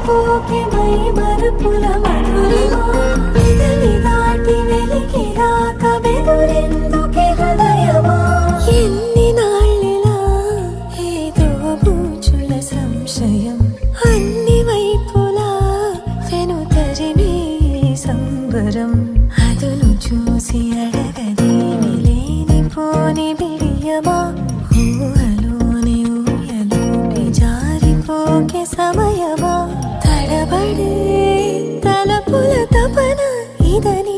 జారిపోకే my Marupula Madhurima పెదవి దాటి వెలికి రాక బెదురెందుకే హృదయమా ఎన్ని నాళ్ళిలా ఏదో బూచుల సంశయం అన్ని వైపులా వెనుతరిమే సంబరం అదును చూసి అడగదేమి లేనిపోని బిడియమా ఊహలోని ఊయలోకి జారిపోకే సమయమా తడబడే తలపుల తపన ఇదని